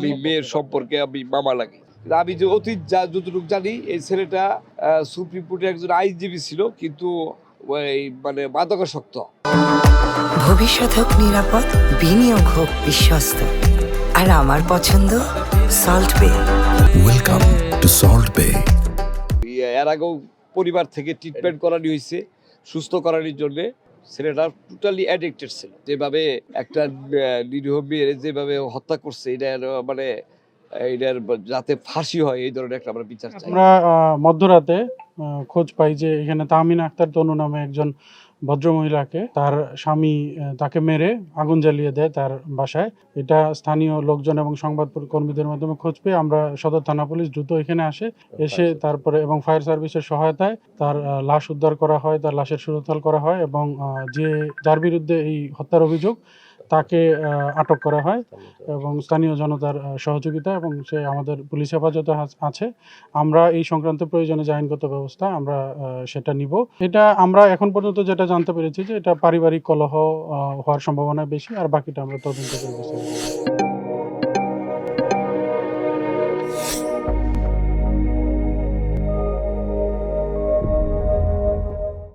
আমি মেয়ের সম্পর্কে আমি মামা লাগি। আমি যে অতীত যতটুকু জানি, এই ছেলেটা সুপ্রিম কোর্টের একজন আইনজীবী ছিল, কিন্তু ওই মানে মাদকাসক্ত। ভবিষ্যৎ হোক নিরাপদ, বিনিয়োগ হোক বিশ্বস্ত, আর আমার পছন্দ সল্ট বে। ওয়েলকাম টু সল্ট বে। এর আগেও পরিবার থেকে ট্রিটমেন্ট করানো হয়েছে সুস্থ করানোর জন্য। ছেলেটা টোটালি অ্যাডিক্টেড ছিল। যেভাবে একটা নিরীহ মেয়ের যেভাবে হত্যা করছে, এটা মানে এটার যাতে ফাঁসি হয়, এই ধরনের একটা আমরা বিচার চাই। আমরা মধ্যরাতে খোঁজ পাই যে এখানে তাহমিনা আক্তার তনু নামে একজন ভদ্রমহিলাকে তার স্বামী তাকে মেরে আগুন জ্বালিয়ে দেয় তার বাসায়। এটা স্থানীয় লোকজন এবং সংবাদ কর্মীদের মাধ্যমে খোঁজ পেয়ে আমরা সদর থানা পুলিশ দ্রুত এখানে এসে তারপরে এবং ফায়ার সার্ভিসের সহায়তায় তার লাশ উদ্ধার করা হয়, তার লাশের সুরতহাল করা হয় এবং যার বিরুদ্ধে এই হত্যার অভিযোগ তাকে আটক করা হয় এবং স্থানীয় জনতার সহযোগিতা এবং সে আমাদের পুলিশ হেফাজতে আছে। আমরা এই সংক্রান্ত প্রয়োজনে যে আইনগত ব্যবস্থা আমরা সেটা নিব। এটা আমরা এখন পর্যন্ত যেটা জানতে পেরেছি যে এটা পারিবারিক কলহ হওয়ার সম্ভাবনা বেশি, আর বাকিটা আমরা তদন্ত করে বুঝতে পারবো।